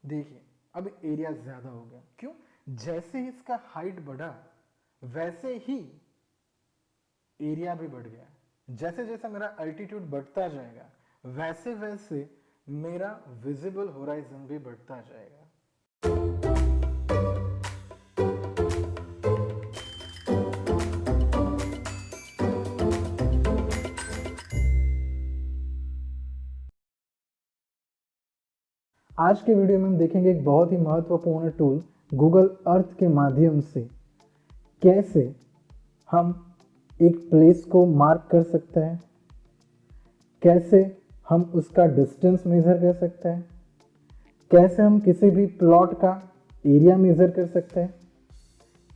देखिए अब एरिया ज्यादा हो गया, क्यों? जैसे ही इसका हाइट बढ़ा वैसे ही एरिया भी बढ़ गया। जैसे जैसे मेरा अल्टीट्यूड बढ़ता जाएगा वैसे वैसे मेरा विजिबल होराइजन भी बढ़ता जाएगा। आज के वीडियो में हम देखेंगे एक बहुत ही महत्वपूर्ण टूल गूगल अर्थ के माध्यम से कैसे हम एक प्लेस को मार्क कर सकते हैं, कैसे हम उसका डिस्टेंस मेजर कर सकते हैं, कैसे हम किसी भी प्लॉट का एरिया मेजर कर सकते हैं,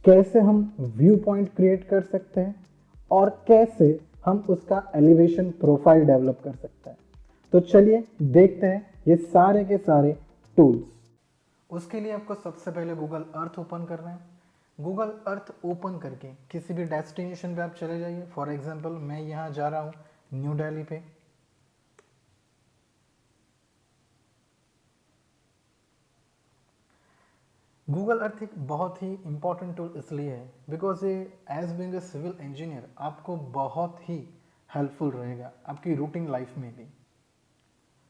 कैसे हम व्यू पॉइंट क्रिएट कर सकते हैं और कैसे हम उसका एलिवेशन प्रोफाइल डेवलप कर सकते हैं। तो चलिए देखते हैं ये सारे के सारे टूल्स। उसके लिए आपको सबसे पहले गूगल अर्थ ओपन करना है। गूगल अर्थ ओपन करके किसी भी डेस्टिनेशन पे आप चले जाइए। फॉर एग्जांपल मैं यहाँ जा रहा हूँ न्यू दिल्ली पे। गूगल अर्थ एक बहुत ही इंपॉर्टेंट टूल इसलिए है बिकॉज ये as being a civil engineer आपको बहुत ही हेल्पफुल रहेगा आपकी रूटिंग लाइफ में भी।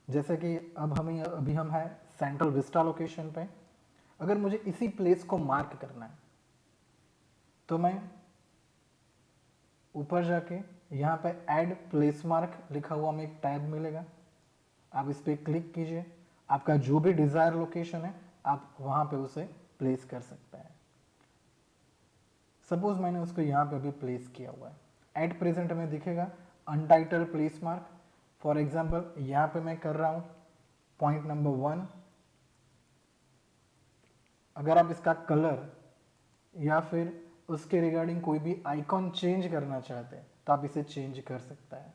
जैसे कि अभी हम हैं सेंट्रल विस्टा लोकेशन पे। अगर मुझे इसी प्लेस को मार्क करना है तो मैं ऊपर जाके यहाँ पे ऐड प्लेस मार्क लिखा हुआ हमें एक टैब मिलेगा, आप इस पर क्लिक कीजिए। आपका जो भी डिजायर लोकेशन है आप वहाँ पे उसे प्लेस कर सकते हैं। सपोज मैंने उसको यहाँ पे अभी प्लेस किया हुआ है। एट प्रेजेंट में दिखेगा untitled place mark. For example यहाँ पे मैं कर रहा हूँ पॉइंट नंबर 1। अगर आप इसका कलर या फिर उसके रिगार्डिंग कोई भी आइकॉन चेंज करना चाहते हैं तो आप इसे चेंज कर सकता है।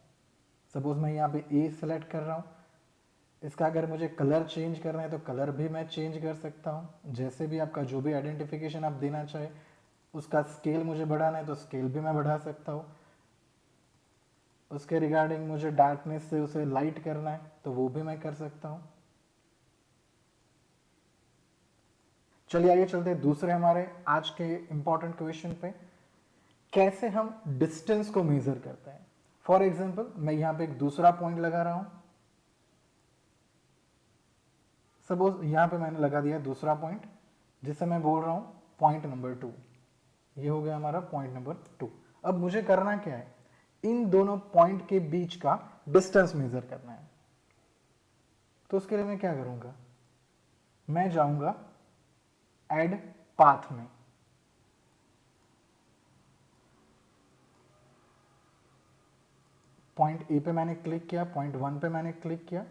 सपोज मैं यहाँ पे ए सेलेक्ट कर रहा हूँ, इसका अगर मुझे कलर चेंज करना है तो कलर भी मैं चेंज कर सकता हूँ। जैसे भी आपका जो भी आइडेंटिफिकेशन आप देना चाहे, उसका स्केल मुझे बढ़ाना है तो स्केल भी मैं बढ़ा सकता हूँ। उसके रिगार्डिंग मुझे डार्कनेस से उसे लाइट करना है तो वो भी मैं कर सकता हूँ। चलिए आइए चलते हैं दूसरे हमारे आज के इंपॉर्टेंट क्वेश्चन पे, कैसे हम डिस्टेंस को मेजर करते हैं। फॉर एग्जाम्पल मैं यहाँ पे एक दूसरा पॉइंट लगा रहा हूं। सपोज यहाँ पे मैंने लगा दिया दूसरा पॉइंट जिसे मैं बोल रहा हूं पॉइंट नंबर 2। ये हो गया हमारा पॉइंट नंबर 2। अब मुझे करना क्या है, इन दोनों पॉइंट के बीच का डिस्टेंस मेजर करना है। तो उसके लिए मैं क्या करूंगा, मैं जाऊंगा ऐड पाथ में। पॉइंट ए पे मैंने क्लिक किया, पॉइंट 1 पे मैंने क्लिक किया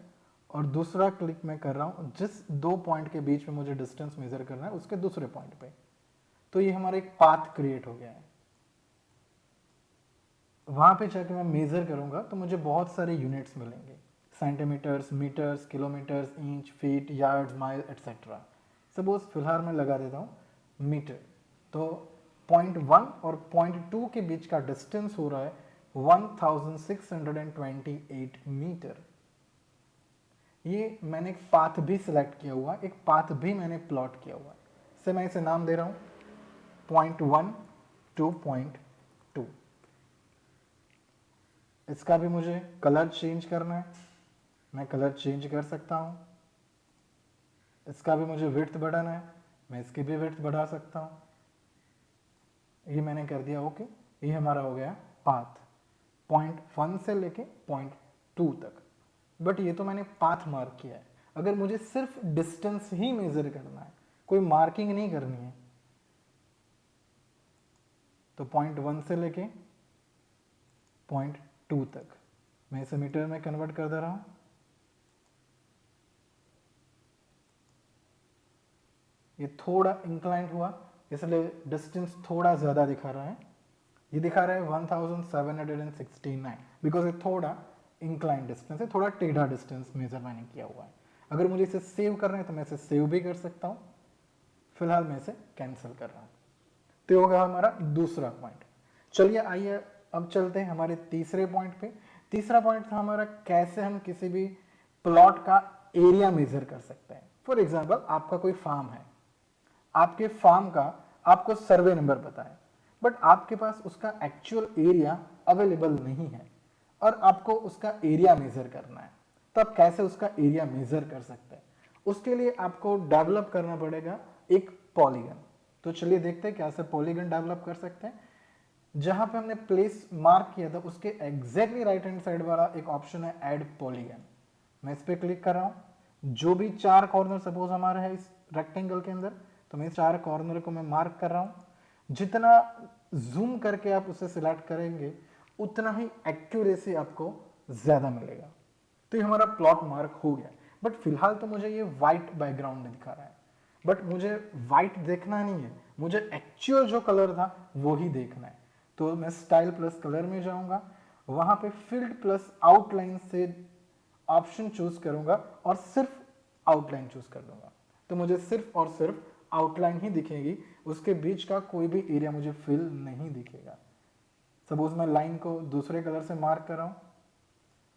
और दूसरा क्लिक मैं कर रहा हूं जिस दो पॉइंट के बीच में मुझे डिस्टेंस मेजर करना है उसके दूसरे पॉइंट पे। तो ये हमारा एक पाथ क्रिएट हो गया है। वहां पे जाके मैं मेजर करूंगा तो मुझे बहुत सारे यूनिट्स मिलेंगे, centimetres, metres, kilometres, inch, feet, yards, mile etcetera. Suppose फिलहाल मैं लगा देता हूं मीटर। तो पॉइंट 1 और पॉइंट 2 के बीच का डिस्टेंस हो रहा है 1628 मीटर। ये मैंने एक पाथ भी सिलेक्ट किया हुआ, एक पाथ भी मैंने प्लॉट किया हुआ है। मैं इसे नाम दे रहा हूं पॉइंट 1 टू पॉइंट 2। इसका भी मुझे कलर चेंज करना है, मैं कलर चेंज कर सकता हूं। इसका भी मुझे विड्थ बढ़ाना है, मैं इसकी भी विड्थ बढ़ा सकता हूं। ये मैंने कर दिया ओके। ये हमारा हो गया पाथ पॉइंट 1 से लेके पॉइंट 2 तक। बट ये तो मैंने पाथ मार्क किया है। अगर मुझे सिर्फ डिस्टेंस ही मेजर करना है, कोई मार्किंग नहीं करनी है, तो पॉइंट 1 से लेके पॉइंट 2 तक मैं इसे मीटर में कन्वर्ट कर दे रहा हूं। ये थोड़ा इंक्लाइंट हुआ इसलिए डिस्टेंस थोड़ा ज्यादा दिखा रहा है। ये दिखा रहा है 1769 बिकॉज ये थोड़ा इंक्लाइन डिस्टेंस है, थोड़ा टेढ़ा डिस्टेंस मेजर मैंने किया हुआ है। अगर मुझे इसे सेव करना है तो मैं इसे सेव भी कर सकता हूँ। फिलहाल मैं इसे कैंसिल कर रहा हूँ। तो ये होगा हमारा दूसरा पॉइंट। चलिए आइए अब चलते हैं हमारे तीसरे पॉइंट पे। तीसरा पॉइंट था हमारा कैसे हम किसी भी प्लॉट का एरिया मेजर कर सकते हैं। फॉर एग्जाम्पल आपका कोई फार्म है, आपके फार्म का आपको सर्वे नंबर पता है, बट आपके पास उसका एक्चुअल एरिया अवेलेबल नहीं है और आपको उसका एरिया मेजर करना है, तो आप कैसे उसका एरिया मेजर कर सकते हैं? उसके लिए आपको डेवलप करना पड़ेगा एक पॉलीगन। तो चलिए देखते हैं कैसे पॉलीगन डेवलप कर सकते हैं। जहां पे हमने प्लेस मार्क किया था उसके एग्जैक्टली राइट हैंड साइड वाला एक ऑप्शन है ऐड पॉलीगन। मैं इस पर क्लिक कर रहा हूं। जो भी चार कॉर्नर सपोज हमारे है इस रेक्टेंगल के अंदर, तो मैं इस चार कॉर्नर को मैं मार्क कर रहा हूं। जितना जूम करके आप उसे सिलेक्ट करेंगे उतना ही एक्यूरेसी आपको ज्यादा मिलेगा। तो ये हमारा प्लॉट मार्क हो गया, बट फिलहाल तो मुझे ये व्हाइट बैकग्राउंड दिखा रहा है, बट मुझे व्हाइट देखना नहीं है, मुझे एक्चुअल जो कलर था वो ही देखना है। तो मैं स्टाइल प्लस कलर में जाऊंगा, वहां पे फील्ड प्लस आउटलाइन से ऑप्शन चूज करूंगा और सिर्फ आउटलाइन चूज कर दूंगा। तो मुझे सिर्फ और सिर्फ आउटलाइन ही दिखेगी, उसके बीच का कोई भी एरिया मुझे फिल नहीं दिखेगा। सपोज मैं लाइन को दूसरे कलर से मार्क कर रहा हूं,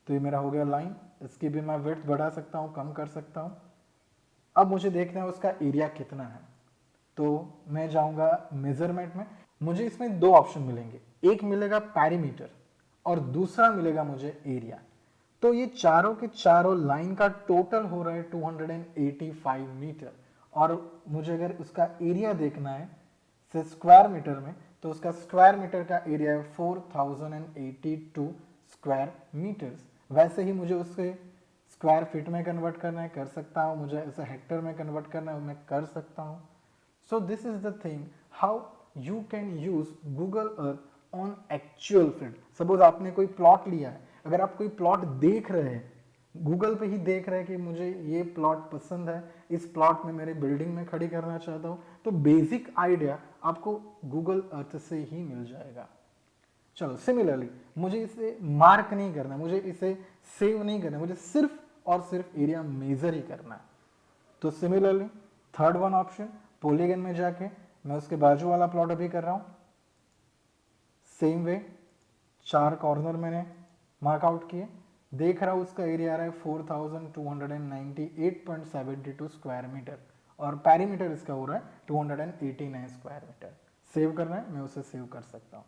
तो ये मेरा हो गया लाइन। इसकी भी मैं विड्थ बढ़ा सकता हूं, कम कर सकता हूं। अब मुझे देखना है उसका एरिया कितना है, तो मैं जाऊंगा मेजरमेंट में। मुझे इसमें दो ऑप्शन मिलेंगे, एक मिलेगा पैरीमीटर और दूसरा मिलेगा मुझे एरिया। तो ये चारों के चारों लाइन का टोटल हो रहा है 285 मीटर, और मुझे अगर उसका एरिया देखना है से स्क्वायर मीटर में, तो उसका स्क्वायर मीटर का एरिया है 4082 स्क्वायर मीटर्स। वैसे ही मुझे उसके स्क्वायर फीट में कन्वर्ट करना है, कर सकता हूँ। मुझे इसे हेक्टर में कन्वर्ट करना है, मैं कर सकता हूँ। So this is the thing how you can use Google earth on actual field. Suppose आपने कोई प्लॉट लिया है, अगर आप कोई प्लॉट देख रहे हैं, गूगल पे ही देख रहे हैं कि मुझे ये प्लॉट पसंद है, इस प्लॉट में मेरे बिल्डिंग में खड़ी करना चाहता हूँ, तो बेसिक आइडिया आपको गूगल अर्थ से ही मिल जाएगा। चलो सिमिलरली मुझे इसे मार्क नहीं करना, मुझे इसे सेव नहीं करना, मुझे सिर्फ और सिर्फ एरिया मेजर ही करना है। तो similarly third one option polygon में जाके मैं उसके बाजू वाला प्लॉट अभी कर रहा हूं। सेम वे चार कॉर्नर मैंने मार्क आउट किए, देख रहा हूं उसका एरिया आ रहा है 4298.72 स्क्वायर मीटर और पैरीमीटर इसका हो रहा है 289 स्क्वायर मीटर। सेव करना है, मैं उसे सेव कर सकता हूं।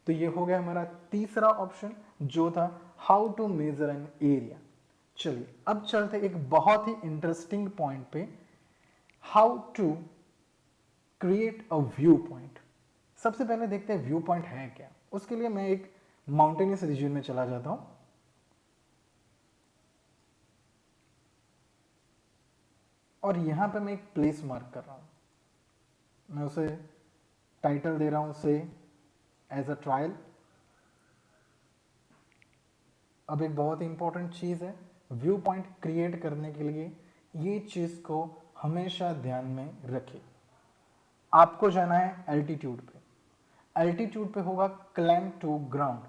तो ये हो गया हमारा तीसरा ऑप्शन जो था how to measure an area. चलिए अब चलते एक बहुत ही इंटरेस्टिंग पॉइंट पे, how to create a view point. सबसे पहले देखते हैं व्यू पॉइंट है क्या। उसके लिए मैं एक माउंटेनियस रीजन में चला जाता हूं और यहां पे मैं एक प्लेस मार्क कर रहा हूं। मैं उसे टाइटल दे रहा हूं से एज अ ट्रायल। अब एक बहुत ही इंपॉर्टेंट चीज है, व्यू पॉइंट क्रिएट करने के लिए ये चीज को हमेशा ध्यान में रखें। आपको जाना है एल्टीट्यूड पे, एल्टीट्यूड पे होगा क्लाइंब टू ग्राउंड,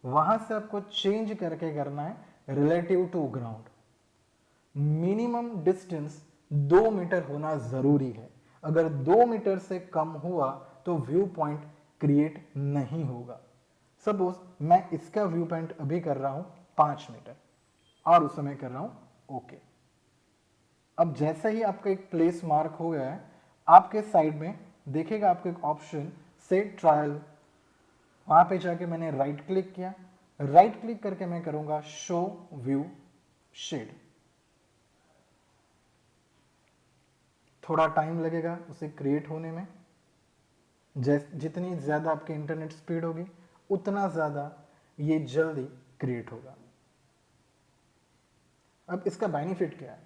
वहां से आपको चेंज करके करना है relative to ground. Minimum distance 2 metre होना जरूरी है, अगर 2 मीटर से कम हुआ तो व्यू पॉइंट क्रिएट नहीं होगा। सपोज मैं इसका व्यू पॉइंट अभी कर रहा हूं 5 मीटर और उस समय कर रहा हूं ओके। अब जैसे ही आपका एक प्लेस मार्क हो गया है, आपके साइड में देखेगा आपको एक ऑप्शन से ट्रायल, वहां पे जाके मैंने राइट क्लिक किया, राइट क्लिक करके मैं करूंगा शो व्यू शेड। थोड़ा टाइम लगेगा उसे क्रिएट होने में, जितनी ज्यादा आपकी इंटरनेट स्पीड होगी उतना ज्यादा ये जल्दी क्रिएट होगा। अब इसका बेनिफिट क्या है,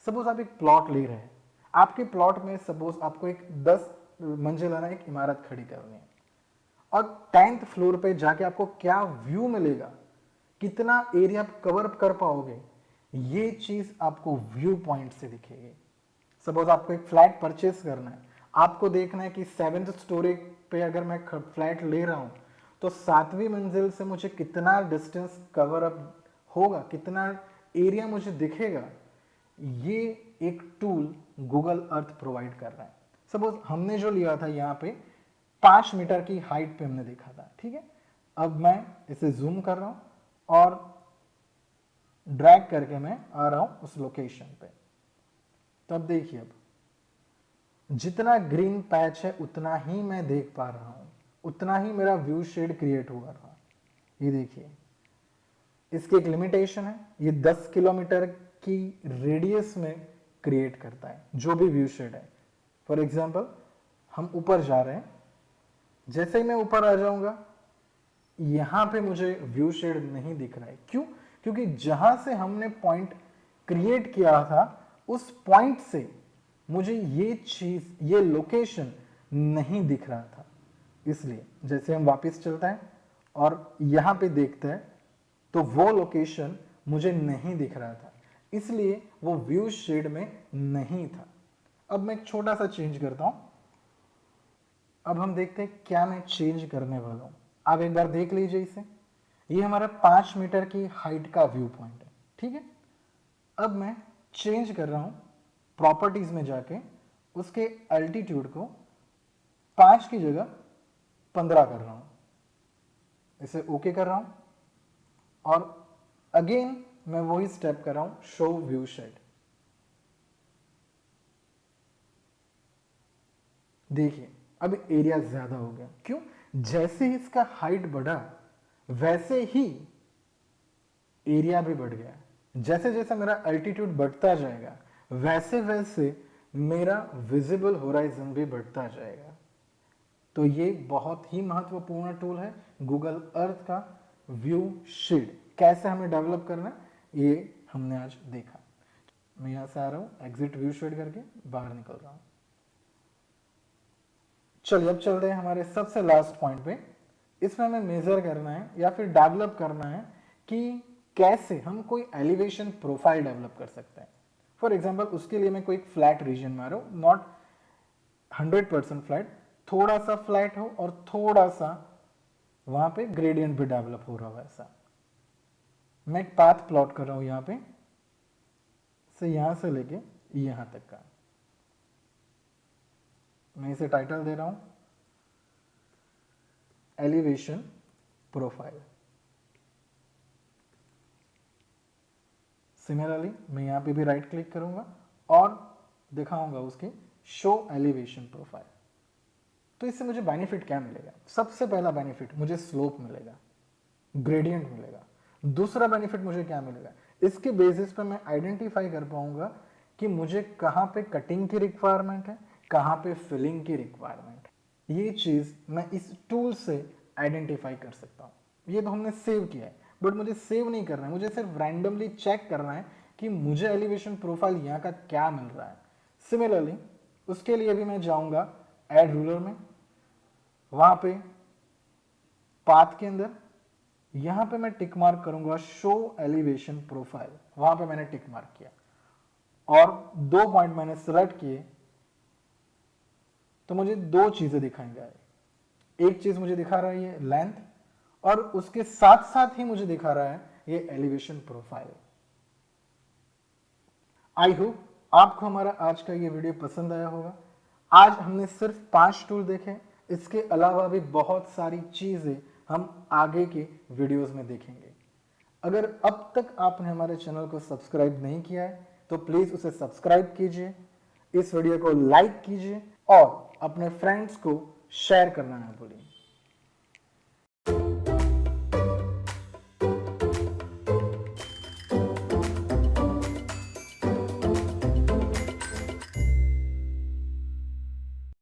सपोज आप एक प्लॉट ले रहे हैं, आपके प्लॉट में सपोज आपको एक 10 मंजिला एक इमारत खड़ी करनी है और 10th फ्लोर पे जाके आपको क्या व्यू मिलेगा, कितना एरिया आप कवर कर पाओगे, ये चीज आपको व्यू पॉइंट से दिखेगी। सपोज आपको एक फ्लैट परचेस करना है, आपको देखना है कि 7th स्टोरी पे अगर मैं फ्लैट ले रहा हूं तो 7वीं मंजिल से मुझे कितना डिस्टेंस कवर अप होगा, कितना एरिया मुझे दिखेगा। ये एक टूल गूगल अर्थ प्रोवाइड कर रहा है। सपोज हमने जो लिया था यहाँ पे 5 मीटर की हाइट पे हमने देखा था, ठीक है। अब मैं इसे जूम कर रहा हूं और ड्रैग करके मैं आ रहा हूं उस लोकेशन पे। तब देखिए, अब जितना ग्रीन पैच है उतना ही मैं देख पा रहा हूं, उतना ही मेरा व्यू शेड क्रिएट हुआ रहा। ये देखिए, इसकी एक लिमिटेशन है, ये 10 किलोमीटर की रेडियस में क्रिएट करता है जो भी व्यू शेड है। फॉर एग्जाम्पल, हम ऊपर जा रहे हैं, जैसे ही मैं ऊपर आ जाऊंगा यहां पे मुझे व्यू शेड नहीं दिख रहा है। क्यों? क्योंकि जहां से हमने पॉइंट क्रिएट किया था उस पॉइंट से मुझे ये चीज, ये लोकेशन नहीं दिख रहा था। इसलिए जैसे हम वापस चलते हैं और यहां पे देखते हैं तो वो लोकेशन मुझे नहीं दिख रहा था, इसलिए वो व्यू शेड में नहीं था। अब मैं एक छोटा सा चेंज करता हूं। अब हम देखते हैं क्या मैं चेंज करने वाला हूं। आप एक बार देख लीजिए इसे। ये हमारा 5 मीटर की हाइट का व्यू पॉइंट है, ठीक है। अब मैं चेंज कर रहा हूं, प्रॉपर्टीज में जाके उसके अल्टीट्यूड को 5 की जगह 15 कर रहा हूं। इसे ओके कर रहा हूं और अगेन मैं वही स्टेप कर रहा हूं, शो व्यू शेड। देखिए, अब एरिया ज्यादा हो गया। क्यों? जैसे ही इसका हाइट बढ़ा वैसे ही एरिया भी बढ़ गया। जैसे जैसे मेरा अल्टीट्यूड बढ़ता जाएगा वैसे वैसे मेरा विजिबल होराइजन भी बढ़ता जाएगा। तो ये बहुत ही महत्वपूर्ण टूल है गूगल अर्थ का व्यू शेड। कैसे हमें डेवलप करना है ये हमने आज देखा। मैं यहां से आ रहा हूं, एग्जिट व्यू शेड करके बाहर निकल रहा हूं। चलिए अब चलते हैं हमारे सबसे लास्ट पॉइंट पे। इसमें हमें मेजर करना है या फिर डेवलप करना है कि कैसे हम कोई एलिवेशन प्रोफाइल डेवलप कर सकते हैं। फॉर एग्जाम्पल, उसके लिए मैं कोई फ्लैट रीजन में आ रहा हूं, नॉट 100% फ्लैट, थोड़ा सा फ्लैट हो और थोड़ा सा वहां पे ग्रेडियंट भी डेवलप हो रहा हो। ऐसा मैं एक पाथ प्लॉट कर रहा हूं यहां पे, से यहां से लेके यहां तक का। मैं इसे टाइटल दे रहा हूं एलिवेशन प्रोफाइल। सिमिलरली मैं यहां पे भी राइट क्लिक करूंगा और दिखाऊंगा उसके शो एलिवेशन प्रोफाइल। तो इससे मुझे बेनिफिट क्या मिलेगा? सबसे पहला बेनिफिट, मुझे स्लोप मिलेगा, ग्रेडियंट मिलेगा। दूसरा बेनिफिट मुझे क्या मिलेगा? इसके बेसिस पे मैं आइडेंटिफाई कर पाऊंगा कि मुझे कहां पे कटिंग की रिक्वायरमेंट है, कहां पे फिलिंग की रिक्वायरमेंट है। ये चीज मैं इस टूल से आइडेंटिफाई कर सकता हूं। ये तो हमने सेव किया है, बट मुझे सेव नहीं करना है, मुझे सिर्फ रैंडमली चेक करना है कि मुझे एलिवेशन प्रोफाइल यहाँ का क्या मिल रहा है। सिमिलरली उसके लिए भी मैं जाऊंगा ऐड रूलर में, वहां पे पाथ के अंदर यहां पे मैं टिक मार्क करूंगा शो एलिवेशन प्रोफाइल। वहां पे मैंने टिक मार्क किया और 2 पॉइंट मैंने सिलेक्ट किए तो मुझे 2 चीजें दिखाएंगे। एक चीज मुझे दिखा रहा है ये लेंथ, और उसके साथ साथ ही मुझे दिखा रहा है ये एलिवेशन प्रोफाइल। आई होप आपको हमारा आज का ये वीडियो पसंद आया होगा। आज हमने सिर्फ 5 टूल देखे, इसके अलावा भी बहुत सारी चीजें हम आगे के वीडियोस में देखेंगे। अगर अब तक आपने हमारे चैनल को सब्सक्राइब नहीं किया है तो प्लीज उसे सब्सक्राइब कीजिए, इस वीडियो को लाइक कीजिए और अपने फ्रेंड्स को शेयर करना ना भूलिए।